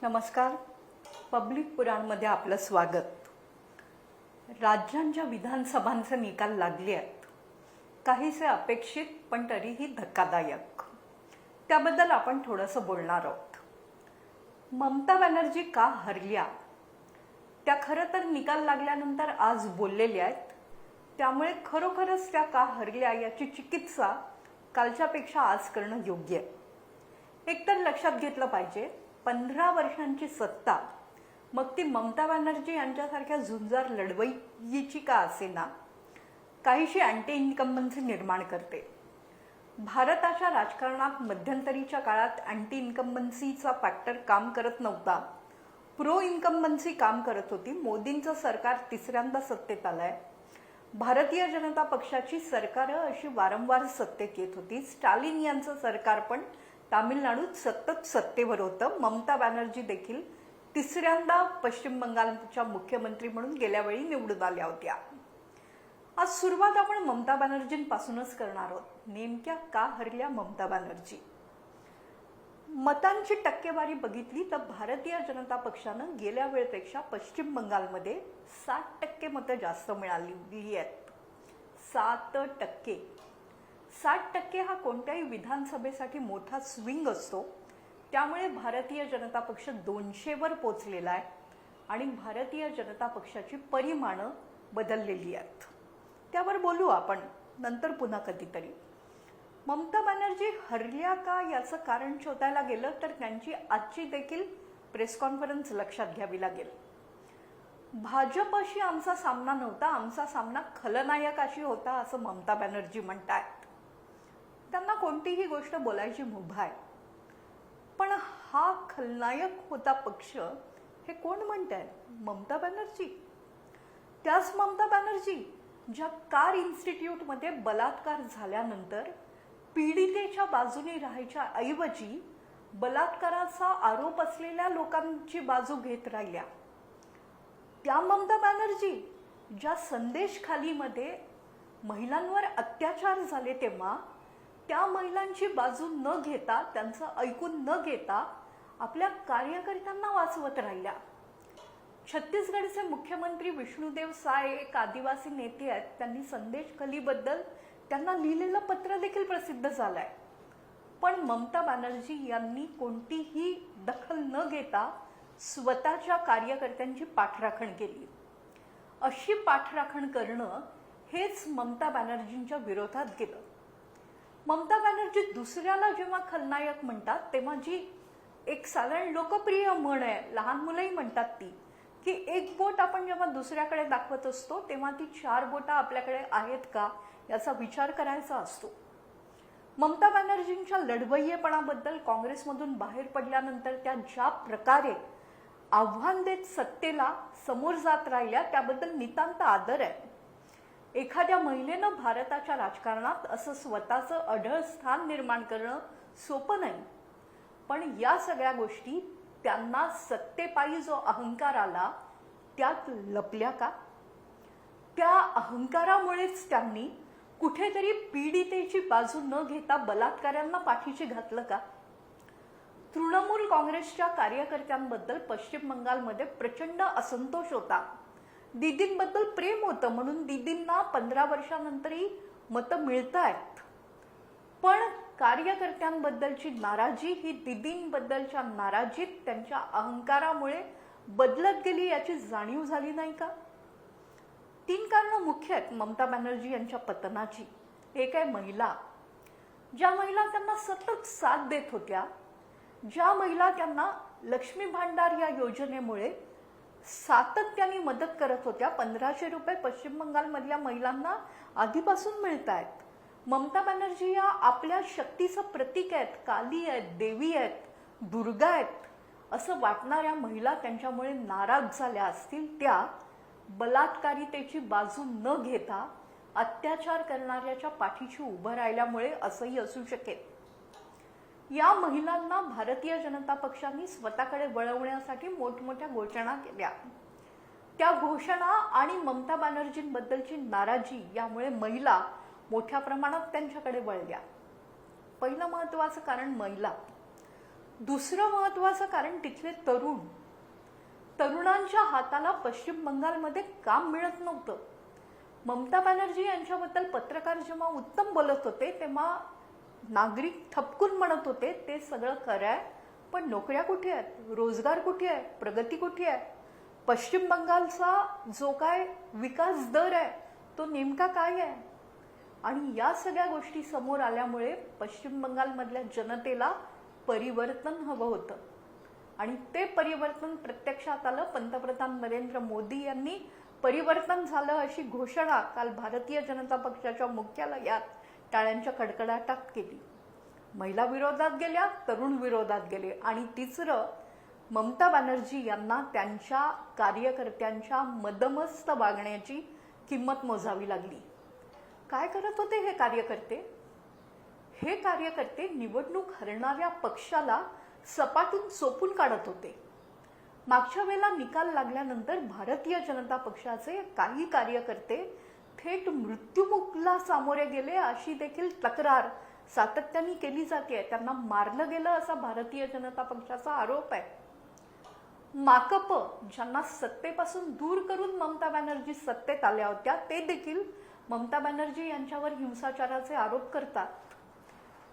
नमस्कार. पब्लिक पुराणमध्ये आपलं स्वागत. राज्यांच्या विधानसभांचे निकाल लागले आहेत. काहीसे अपेक्षित पण तरीही धक्कादायक. त्याबद्दल आपण थोडंसं बोलणार आहोत. ममता बॅनर्जी का हरल्या त्या खरं तर निकाल लागल्यानंतर आज बोललेल्या आहेत. त्यामुळे खरोखरच त्या का हरल्या याची चिकित्सा कालच्यापेक्षा आज करणं योग्य आहे. एकतर लक्षात घेतलं पाहिजे, 15 वर्षांची सत्ता, मग ती ममता बॅनर्जी यांच्यासारख्या झुंजार लढवयीची का असेना, काहीशी अँटी इन्कम्बन्सी निर्माण करते. भारताच्या राजकारणात मध्यंतरीच्या काळात अँटी इन्कम्बन्सीचा फॅक्टर काम करत नव्हता, प्रो इन्कम्बन्सी काम करत होती. मोदींचं सरकार तिसऱ्यांदा सत्तेत आलंय. भारतीय जनता पक्षाची सरकारं अशी वारंवार सत्तेत येत होती. स्टालिन यांचं सरकार पण तामिळनाडूत सतत सत्तेवर होतं. ममता बॅनर्जी देखील तिसऱ्यांदा पश्चिम बंगालच्या मुख्यमंत्री म्हणून गेल्या वेळी निवडून आल्या होत्या. आज सुरुवात आपण ममता बॅनर्जींपासूनच करणार आहोत. नेमक्या का हरल्या ममता बॅनर्जी? मतांची टक्केवारी बघितली तर भारतीय जनता पक्षानं गेल्या वेळेपेक्षा पश्चिम बंगालमध्ये 60% मतं जास्त मिळाली आहेत. 7%. 60% हा कोणत्याही विधानसभेसाठी मोठा स्विंग असतो. त्यामुळे भारतीय जनता पक्ष 200वर पोचलेला आहे आणि भारतीय जनता पक्षाची परिमाणं बदललेली आहेत. त्यावर बोलू आपण नंतर पुन्हा कधीतरी. ममता बॅनर्जी हरल्या का याचं कारण शोधायला गेलं तर त्यांची आजची देखील प्रेस कॉन्फरन्स लक्षात घ्यावी लागेल. भाजपशी आमचा सामना नव्हता, आमचा सामना खलनायकाशी होता असं ममता बॅनर्जी म्हणतायत. त्यांना कोणतीही गोष्ट बोलायची मुभा आहे. पण हा खलनायक होता पक्ष हे कोण म्हणताय? ममता बॅनर्जी. त्याच ममता बॅनर्जी ज्या कार इन्स्टिट्यूटमध्ये बलात्कार झाल्यानंतर पीडितेच्या बाजूने राहायच्या ऐवजी बलात्काराचा आरोप असलेल्या लोकांची बाजू घेत राहिल्या. त्या ममता बॅनर्जी ज्या संदेश खालीमध्ये महिलांवर अत्याचार झाले तेव्हा त्या महिलांची बाजू न घेता, त्यांचं ऐकून न घेता आपल्या कार्यकर्त्यांना वाचवत राहिल्या. छत्तीसगडचे मुख्यमंत्री विष्णुदेव साय एक आदिवासी नेते आहेत. त्यांनी संदेश खलीबद्दल त्यांना लिहिलेलं पत्र देखील प्रसिद्ध झालंय. पण ममता बॅनर्जी यांनी कोणतीही दखल न घेता स्वतःच्या कार्यकर्त्यांची पाठराखण केली. अशी पाठराखण करणं हेच ममता बॅनर्जींच्या विरोधात गेलं. ममता बॅनर्जी दुसऱ्याला जेव्हा खलनायक म्हणतात तेव्हा जी एक साधारण लोकप्रिय म्हण आहे, लहान मुलंही म्हणतात ती, की एक बोट आपण जेव्हा दुसऱ्याकडे दाखवत असतो तेव्हा ती 4 बोटं आपल्याकडे आहेत का याचा विचार करायचा असतो. ममता बॅनर्जींच्या लढवय्येपणाबद्दल काँग्रेसमधून बाहेर पडल्यानंतर त्या ज्या प्रकारे आव्हान देत सत्तेला समोर जात राहिल्या त्याबद्दल नितांत आदर आहे. एखाद्या महिलेनं भारताच्या राजकारणात असं स्वतःचं अढळ स्थान निर्माण करणं सोपं नाही. पण या सगळ्या गोष्टी त्यांना सत्तेपायी जो अहंकार आला त्यात लपल्या का? त्या अहंकारामुळेच त्यांनी कुठेतरी पीडितेची बाजू न घेता बलात्काऱ्यांना पाठीशी घातलं का? तृणमूल काँग्रेसच्या कार्यकर्त्यांबद्दल पश्चिम बंगालमध्ये प्रचंड असंतोष होता. दीदींबद्दल प्रेम होतं म्हणून दीदींना 15 वर्षानंतरही मतं मिळतायत. पण कार्यकर्त्यांबद्दलची नाराजी ही दीदींबद्दलच्या नाराजीत त्यांच्या अहंकारामुळे बदलत गेली याची जाणीव झाली नाही का? 3 कारणं मुख्य आहेत ममता बॅनर्जी यांच्या पतनाची. एक आहे महिला. ज्या महिला त्यांना सतत साथ देत होत्या, ज्या महिला त्यांना लक्ष्मी भांडार या योजनेमुळे सातत्याने मदत करत होत्या. 1500 रुपये पश्चिम बंगालमधल्या महिलांना आधीपासून मिळत आहेत. ममता बॅनर्जी या आपल्या शक्तीचं प्रतीक आहेत, काली आहेत, देवी आहेत, दुर्गा आहेत असं वाटणाऱ्या महिला त्यांच्यामुळे नाराज झाल्या असतील. त्या बलात्कारितेची बाजू न घेता अत्याचार करणाऱ्याच्या पाठीशी उभं राहिल्यामुळे असंही असू शकेल. या महिलांना भारतीय जनता पक्षाने स्वतःकडे वळवण्यासाठी मोठमोठ्या घोषणा केल्या. त्या घोषणा आणि ममता बॅनर्जींबद्दलची नाराजी यामुळे महिला मोठ्या प्रमाणात त्यांच्याकडे वळल्या. पहिलं महत्त्वाचं कारण महिला. दुसरं महत्वाचं कारण तिथले तरुणांच्या हाताला पश्चिम बंगालमध्ये काम मिळत नव्हतं. ममता बॅनर्जी यांच्याबद्दल पत्रकार जेव्हा उत्तम बोलत होते तेव्हा नागरिक थपकून म्हणत होते ते सगळं खरं आहे, पण नोकऱ्या कुठे आहेत, रोजगार कुठे आहे, प्रगती कुठे आहे, पश्चिम बंगालचा जो काय विकास दर आहे तो नेमका काय आहे. आणि या सगळ्या गोष्टी समोर आल्यामुळे पश्चिम बंगालमधल्या जनतेला परिवर्तन हवं होतं आणि ते परिवर्तन प्रत्यक्षात आलं. पंतप्रधान नरेंद्र मोदी यांनी परिवर्तन झालं अशी घोषणा काल भारतीय जनता पक्षाच्या मुख्यालयात टाळ्यांच्या कडकडाटात केली. महिला विरोधात गेल्या, तरुण विरोधात गेले आणि तिसरं, ममता बॅनर्जी यांना त्यांच्या कार्यकर्त्यांच्या मदमस्त वागण्याची किंमत मोजावी लागली. काय करत होते हे कार्यकर्ते? हे कार्यकर्ते निवडणूक हरणाऱ्या पक्षाला सपाटून चोपून काढत होते. मागच्या वेळेला निकाल लागल्यानंतर भारतीय जनता पक्षाचे काही कार्यकर्ते थेट मृत्युमुखला सामोरे गेले अशी देखील तक्रार सातत्याने केली जाते. त्यांना मारलं गेलं असा भारतीय जनता पक्षाचा आरोप आहे. माकप ज्यांना सत्तेपासून दूर करून ममता बॅनर्जी सत्तेत आल्या होत्या ते देखील ममता बॅनर्जी यांच्यावर हिंसाचाराचे आरोप करतात.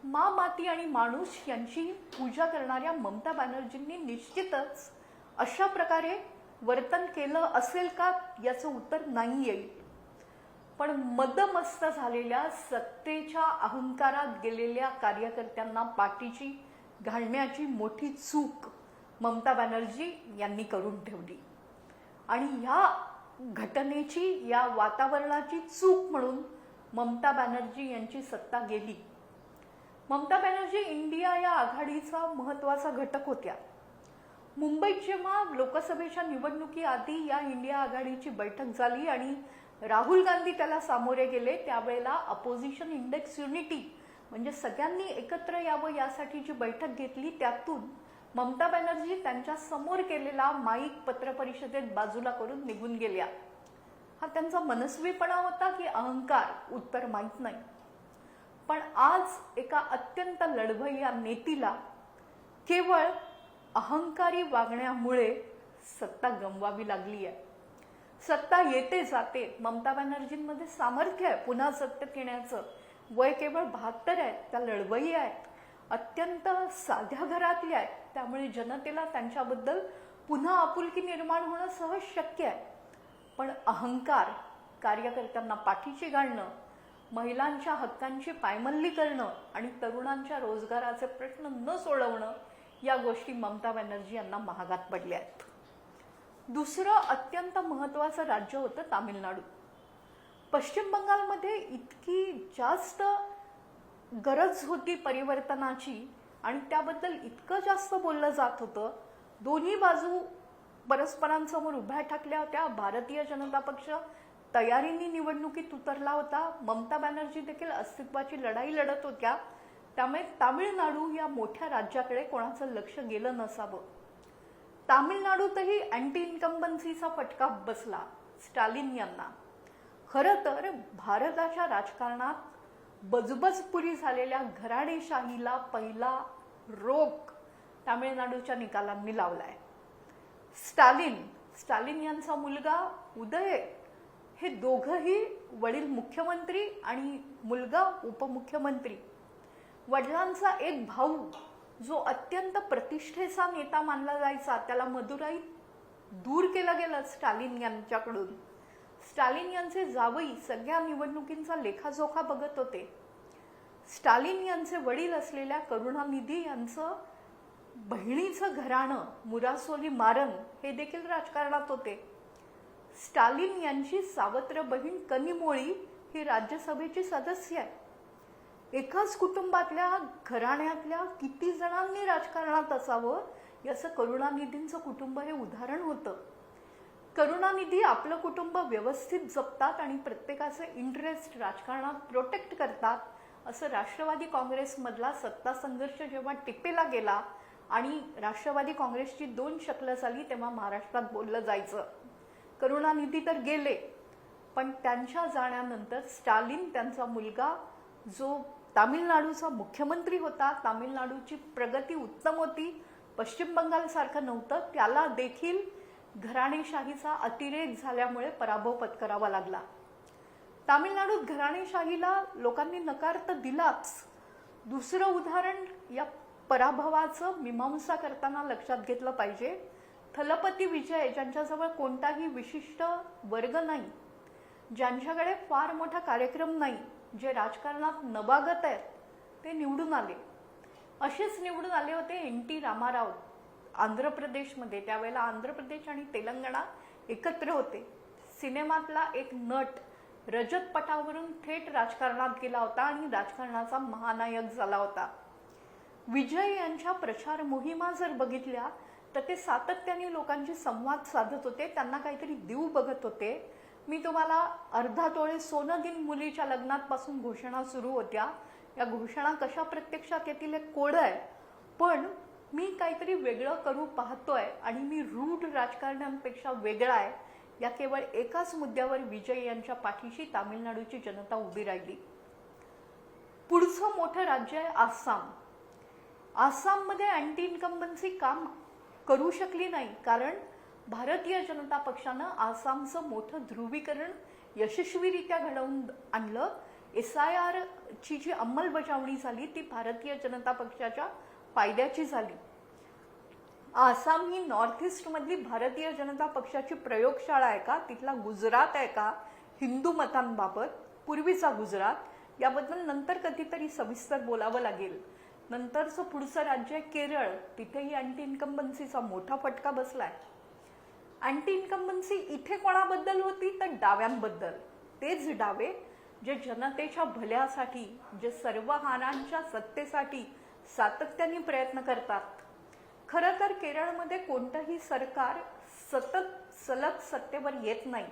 माती आणि माणूस यांची पूजा करणाऱ्या ममता बॅनर्जींनी निश्चितच अशा प्रकारे वर्तन केलं असेल का याचं उत्तर नाही येईल. पण मदमस्त झालेल्या सत्तेच्या अहंकारात गेलेल्या कार्यकर्त्यांना पाठीशी घालण्याची मोठी चूक ममता बॅनर्जी यांनी करून ठेवली आणि ह्या घटनेची, या वातावरणाची चूक म्हणून ममता बॅनर्जी यांची सत्ता गेली. ममता बॅनर्जी इंडिया या आघाडीचा महत्वाचा घटक होत्या. मुंबईत जेव्हा लोकसभेच्या निवडणुकीआधी या इंडिया आघाडीची बैठक झाली आणि राहुल गांधी त्याला सामोरे गेले त्यावेळेला अपोजिशन इंडेक्स युनिटी म्हणजे सगळ्यांनी एकत्र यावं यासाठी जी बैठक घेतली त्यातून ममता बॅनर्जी त्यांच्या समोर केलेला माईक पत्रपरिषदेत बाजूला करून निघून गेल्या. हा त्यांचा मनस्वीपणा होता की अहंकार, उत्तर माहीत नाही. पण आज एका अत्यंत लढवय्या नेतीला केवळ अहंकारी वागण्यामुळे सत्ता गमवावी लागली आहे. सत्ता येते जाते. ममता बॅनर्जींमध्ये सामर्थ्य आहे पुन्हा सत्तेत येण्याचं. वय केवळ 72 आहे. त्या लढवय्या आहेत, अत्यंत साध्या घरातल्या आहेत. त्यामुळे जनतेला त्यांच्याबद्दल पुन्हा आपुलकी निर्माण होणं सहज शक्य आहे. पण अहंकार, कार्यकर्त्यांना पाठीशी घालणं, महिलांच्या हक्कांची पायमल्ली करणं आणि तरुणांच्या रोजगाराचे प्रश्न न सोडवणं या गोष्टी ममता बॅनर्जी यांना महागात पडल्या आहेत. दुसरं अत्यंत महत्वाचं राज्य होतं तामिळनाडू. पश्चिम बंगालमध्ये इतकी जास्त गरज होती परिवर्तनाची आणि त्याबद्दल इतकं जास्त बोललं जात होतं. दोन्ही बाजू परस्परांसमोर उभ्या ठाकल्या होत्या. भारतीय जनता पक्ष तयारीने निवडणुकीत उतरला होता. ममता बॅनर्जी देखील अस्तित्वाची लढाई लढत होत्या. त्यामुळे तामिळनाडू या मोठ्या राज्याकडे कोणाचं लक्ष गेलं नसावं. तामिळनाडूतही अँटी इन्कम्बन्सीचा फटका बसला स्टॅलिन यांना. खरं तर भारताच्या राजकारणात बजबजपुरी झालेल्या घराणेशाहीला पहिला रोख तामिळनाडूच्या निकालांनी लावलाय. स्टॅलिन यांचा मुलगा उदय हे दोघंही वडील मुख्यमंत्री आणि मुलगा उपमुख्यमंत्री. वडिलांचा एक भाऊ जो अत्यंत प्रतिष्ठेचा नेता मानला जायचा त्याला मदुराईत दूर केलं गेलं स्टॅलिन यांच्याकडून. स्टॅलिन यांचे जावई सगळ्या निवडणुकींचा लेखाजोखा बघत होते. स्टॅलिन यांचे वडील असलेल्या करुणानिधी यांचं बहिणीचं घराणं मुरासोली मारन हे देखील राजकारणात होते. स्टॅलिन यांची सावत्र बहीण कनिमोळी ही राज्यसभेची सदस्य आहे. एकाच कुटुंबातल्या घराण्यातल्या किती जणांनी राजकारणात असावं याचं करुणानिधींचं कुटुंब हे उदाहरण होतं. करुणानिधी आपलं कुटुंब व्यवस्थित जपतात आणि प्रत्येकाचे इंटरेस्ट राजकारणात प्रोटेक्ट करतात असं राष्ट्रवादी काँग्रेसमधला सत्ता संघर्ष जेव्हा टिपेला गेला आणि राष्ट्रवादी काँग्रेसची 2 शकलं झाली तेव्हा महाराष्ट्रात बोललं जायचं. करुणानिधी तर गेले पण त्यांच्या जाण्यानंतर स्टॅलिन त्यांचा मुलगा जो तामिळनाडूचा मुख्यमंत्री होता, तामिळनाडूची प्रगती उत्तम होती, पश्चिम बंगालसारखं नव्हतं, त्याला देखील घराणेशाहीचा अतिरेक झाल्यामुळे पराभव पत्करावा लागला. तामिळनाडूत घराणेशाहीला लोकांनी नकार तर दिलाच. दुसरं उदाहरण या पराभवाचं मीमांसा करताना लक्षात घेतलं पाहिजे. थलपती विजय, ज्यांच्याजवळ कोणताही विशिष्ट वर्ग नाही, ज्यांच्याकडे फार मोठा कार्यक्रम नाही, जे राजकारणात नवागत आहेत, ते निवडून आले. असेच निवडून आले होते NT रामाराव आंध्र प्रदेशमध्ये. त्यावेळेला आंध्र प्रदेश आणि तेलंगणा एकत्र होते. सिनेमातला एक नट रजत पटावरून थेट राजकारणात गेला होता आणि राजकारणाचा महानायक झाला होता. विजय यांच्या प्रचार मोहिमा जर बघितल्या तर ते सातत्याने लोकांशी संवाद साधत होते, त्यांना काहीतरी देऊ बघत होते. मी तुम्हाला अर्धा तोळे सोनं दिन मुलीच्या लग्नापासून घोषणा सुरू होत्या. या घोषणा कशा प्रत्यक्षात येतील हे कोड आहे, पण मी काहीतरी वेगळं करू पाहतोय आणि मी रूढ राजकारण्यांपेक्षा वेगळा आहे, या केवळ एकाच मुद्द्यावर विजय यांच्या पाठीशी तामिळनाडूची जनता उभी राहिली. पुढचं मोठं राज्य आहे आसाम. आसाममध्ये अँटी इन्कम्बन्सी काम करू शकली नाही, कारण भारतीय जनता पक्षानं आसामचं मोठं ध्रुवीकरण यशस्वीरित्या घडवून आणलं. SIR ची जी अंमलबजावणी झाली ती भारतीय जनता पक्षाच्या फायद्याची झाली. आसाम ही नॉर्थ ईस्ट मधली भारतीय जनता पक्षाची प्रयोगशाळा आहे का? तिथला गुजरात आहे का हिंदू मतांबाबत? पूर्वीचा गुजरात, याबद्दल नंतर कधीतरी सविस्तर बोलावं लागेल. नंतरचं पुढचं राज्य आहे केरळ. तिथेही अँटी इन्कम्बन्सीचा मोठा फटका बसलाय. अँटी इन्कम्बन्सी इथे कोणाबद्दल होती तर डाव्यांबद्दल. तेच डावे जे जनतेच्या भल्यासाठी, जे सर्वहारांच्या सत्तेसाठी सातत्याने प्रयत्न करतात. खरं तर केरळमध्ये कोणतंही सरकार सलग सत्तेवर येत नाही,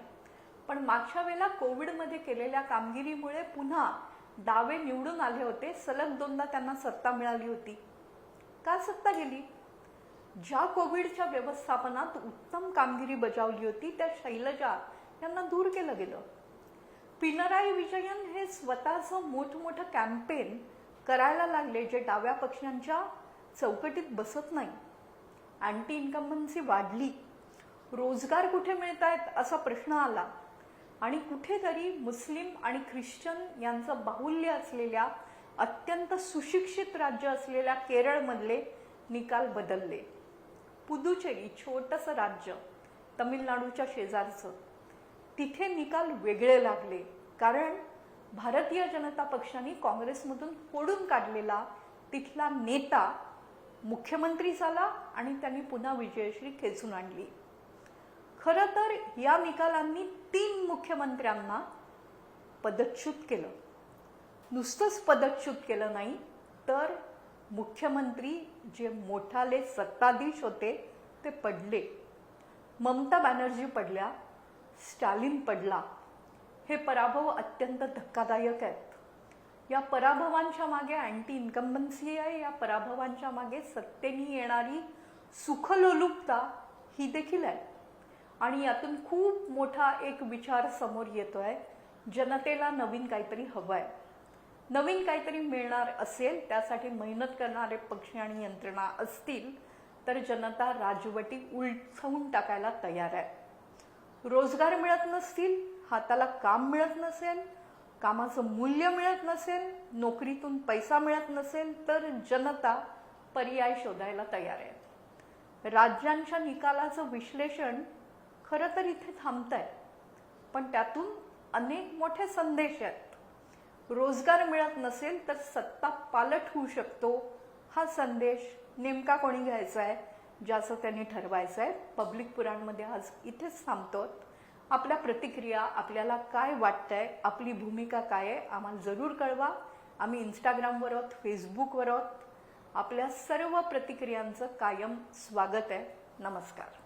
पण मागच्या वेळेला कोविडमध्ये केलेल्या कामगिरीमुळे पुन्हा डावे निवडून आले होते. सलग 2दा त्यांना सत्ता मिळाली होती. का सत्ता गेली? ज्या कोविडच्या व्यवस्थापनात उत्तम कामगिरी बजावली होती त्या शैलजा यांना दूर केलं गेलं. पिनराई विजयन हे स्वतःचं मोठमोठं कॅम्पेन करायला लागले, जे डाव्या पक्षांच्या चौकटीत बसत नाही. अँटी इन्कम्बन्सी वाढली, रोजगार कुठे मिळत आहेत असा प्रश्न आला, आणि कुठेतरी मुस्लिम आणि ख्रिश्चन यांचं बाहुल्य असलेल्या अत्यंत सुशिक्षित राज्य असलेल्या केरळमधले निकाल बदलले. पुदुचेरी, छोटंसं राज्य तमिळनाडूच्या शेजारचं, तिथे निकाल वेगळे लागले, कारण भारतीय जनता पक्षाने काँग्रेसमधून फोडून काढलेला तिथला नेता मुख्यमंत्री झाला आणि त्यांनी पुन्हा विजयश्री खेचून आणली. खरं तर या निकालांनी 3 मुख्यमंत्र्यांना पदच्युत केलं. नुसतंच पदच्युत केलं नाही, तर मुख्यमंत्री जे मोठाले सत्ताधीश होते ते पडले. ममता बॅनर्जी पडल्या, स्टॅलिन पडला. हे पराभव अत्यंत धक्कादायक आहेत. या पराभवांच्या मागे अँटी इन्कम्बन्सी आहे. या पराभवांच्या मागे सत्तेने येणारी सुखलोलुपता ही देखील आहे. आणि यातून खूप मोठा एक विचार समोर येतोय. जनतेला नवीन काहीतरी हवं आहे, नवीन काहीतरी मिळणार असेल, त्यासाठी मेहनत करणारे पक्ष आणि यंत्रणा असतील तर जनता राजवटी उलथवून टाकायला तयार आहे. रोजगार मिळत नसतील, हाताला काम मिळत नसेल, कामाचं मूल्य मिळत नसेल, नोकरीतून पैसा मिळत नसेल, तर जनता पर्याय शोधायला तयार आहे. राज्यांच्या निकालाचं विश्लेषण खरं तर इथे थांबतंय, पण त्यातून अनेक मोठे संदेश आहेत. रोजगार मिळत नसेल तर सत्ता पालट होऊ शकतो, हा संदेश नेमका कोणी घ्यायचा आहे, ज्याचं त्यांनी ठरवायचं आहे. पब्लिक पुराणमध्ये आज इथेच थांबतो. आपल्या प्रतिक्रिया, आपल्याला काय वाटतंय, आपली भूमिका काय आहे, आम्हाला जरूर कळवा. आम्ही इंस्टाग्रामवर आहोत, फेसबुकवर आहोत. आपल्या सर्व प्रतिक्रियांचं कायम स्वागत आहे. नमस्कार.